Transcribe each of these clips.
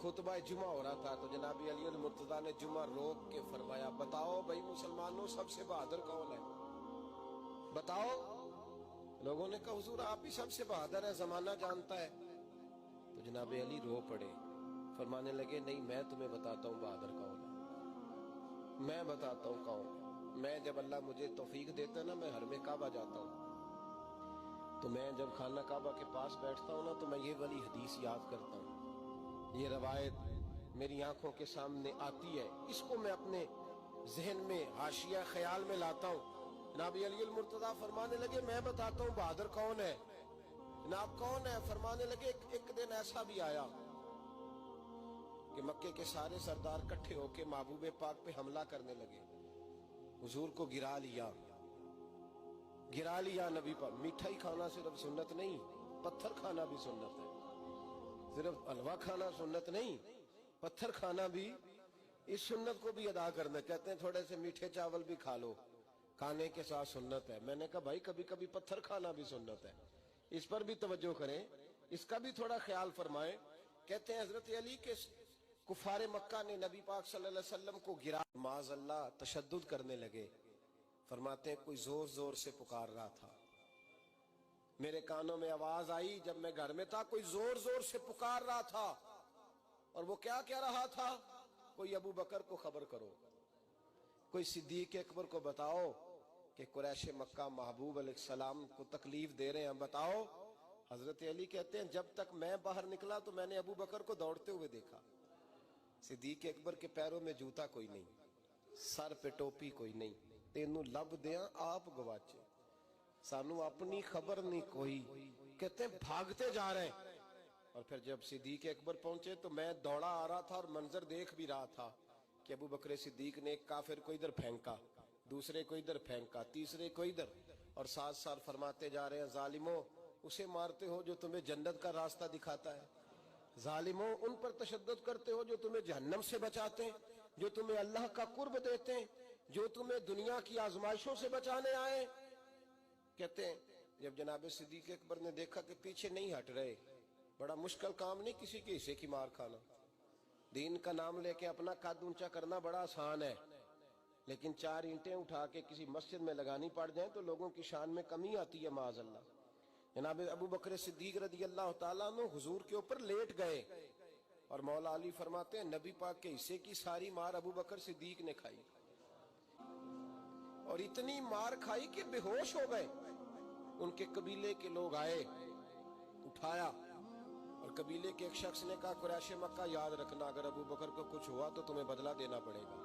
खुतबा जुमा हो रहा था तो जनाब अली मुर्तजा ने जुमा रोक के फरमाया, बताओ भाई मुसलमानों सबसे बहादुर कौन है, बताओ। लोगों ने कहा हुजूर आप ही सबसे बहादुर है, जमाना जानता है। तो जनाब अली रो पड़े, फरमाने लगे नहीं मैं तुम्हें बताता हूँ बहादुर कौन है, मैं बताता हूँ कौन। मैं जब अल्लाह मुझे तौफीक देता है ना, मैं हरमे काबा जाता हूँ, तो मैं जब खाना काबा के पास बैठता हूँ ना, तो मैं ये वाली हदीस याद करता हूँ, ये रवायत मेरी आंखों के सामने आती है, इसको मैं अपने जहन में हाशिया ख्याल में लाता हूँ। जनाब अली मुर्तजा फरमाने लगे मैं बताता हूँ बहादुर कौन है। जनाब कौन है? फरमाने लगे एक दिन ऐसा भी आया कि मक्के के सारे सरदार इकट्ठे होके महबूबे पाक पे हमला करने लगे, हुजूर को गिरा लिया नबी पर। मिठाई खाना सिर्फ सुन्नत नहीं, पत्थर खाना भी सुन्नत है। सिर्फ हलवा खाना सुन्नत नहीं, पत्थर खाना भी इस सुन्नत को भी अदा करना। कहते हैं थोड़े से मीठे चावल भी खा लो, खाने के साथ सुन्नत है। मैंने कहा भाई कभी कभी पत्थर खाना भी सुन्नत है, इस पर भी तवज्जो करें, इसका भी थोड़ा ख्याल फरमाएं। कहते हैं हजरत अली के कुफारे मक्का ने नबी पाक सल्लल्लाहु अलैहि वसल्लम को गिरा, माज़अल्लाह तशद्दुद करने लगे। फरमाते हैं कोई जोर जोर से पुकार रहा था, मेरे कानों में आवाज आई जब मैं घर में था, कोई जोर जोर से पुकार रहा था। और वो क्या कह रहा था? कोई अबू बकर को खबर करो, कोई सिद्दीक अकबर को बताओ कि कुरैश मक्का महबूब अलैहिस्सलाम को तकलीफ दे रहे हैं, बताओ। हजरत अली कहते हैं जब तक मैं बाहर निकला तो मैंने अबू बकर को दौड़ते हुए देखा, सिद्दीक अकबर के पैरों में जूता कोई नहीं, सर पे टोपी कोई नहीं, तेनू लब दिया आप गवाचे, सानू अपनी खबर नहीं कोई। कहते भागते जा रहे हैं। और फिर जब सिद्दीक अकबर पहुंचे तो मैं दौड़ा आ रहा था और मंजर देख भी रहा था कि अबू बकर सिद्दीक ने एक काफिर को इधर फेंका, दूसरे को इधर फेंका, तीसरे को इधर, और साथ साथ फरमाते जा रहे हैं जालिमों उसे मारते हो जो तुम्हें जन्नत का रास्ता दिखाता है, जालिमों उन पर तशद्दुद करते हो जो तुम्हें जहन्नम से बचाते हैं, जो तुम्हें अल्लाह का कुर्ब देते हैं, जो तुम्हें दुनिया की आजमाइशों से बचाने आए। कहते हैं जब जनाब सिद्दीक अकबर ने देखा कि पीछे नहीं हट रहे, बड़ा मुश्किल काम नहीं किसी के हिस्से की मार खाना, दीन का नाम लेके अपना कद ऊंचा करना बड़ा आसान है, लेकिन 4 ईंटें उठा के किसी मस्जिद में लगानी पड़ जाए तो लोगों की शान में कमी आती है माज़अल्लाह। जनाब अबू बकर सिद्दीक रज़ी अल्लाह तआला अन्हु हुजूर के ऊपर लेट गए और मौला अली फरमाते हैं नबी पाक के हिस्से की सारी मार अबू बकर सिद्दीक ने खाई, और इतनी मार खाई कि बेहोश हो गए। उनके कबीले के लोग आए, उठाया, और कबीले के एक शख्स ने कहा कुरैश मक्का याद रखना अगर अबू बकर को कुछ हुआ तो तुम्हें बदला देना पड़ेगा।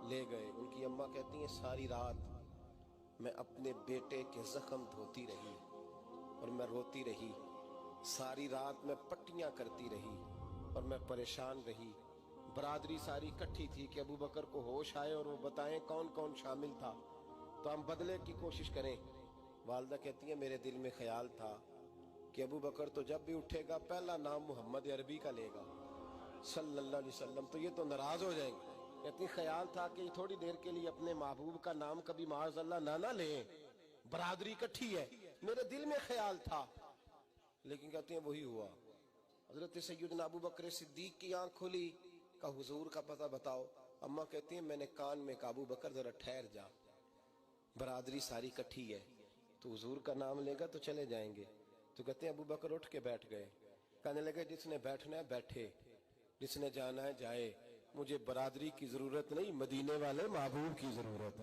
ले गए। उनकी अम्मा कहती हैं सारी रात मैं अपने बेटे के जख्म धोती रही और मैं रोती रही, सारी रात मैं पट्टियां करती रही और मैं परेशान रही। बरादरी सारी इकट्ठी थी कि अबू बकर को होश आए और वो बताएं कौन कौन शामिल था तो हम बदले की कोशिश करें। वालदा कहती है मेरे दिल में ख्याल था कि अबू बकर तो जब भी उठेगा पहला नाम मोहम्मद अरबी का लेगा सल्लल्लाहु अलैहि वसल्लम, तो ये तो नाराज हो जाएंगे। कहती ख्याल था कि थोड़ी देर के लिए अपने महबूब का नाम कभी माज़अल्लाह ना लें, बरादरी इकट्ठी है, मेरे दिल में ख्याल था। लेकिन कहते हैं वही हुआ। हजरत सैयदना अबू बकर सिद्दीक की आंख खुली, का हुजूर का पता बताओ। अम्मा कहती है मैंने कान में कहा अबू बकर जरा ठहर जा, बरादरी सारी इकट्ठी है, तो हुजूर का नाम लेगा तो चले जाएंगे। तो कहते हैं अबू बकर उठ के बैठ गए, कहने लगे जिसने बैठना है बैठे, जिसने जाना है जाए, मुझे बरादरी की जरूरत नहीं, मदीने वाले महबूब की जरूरत है।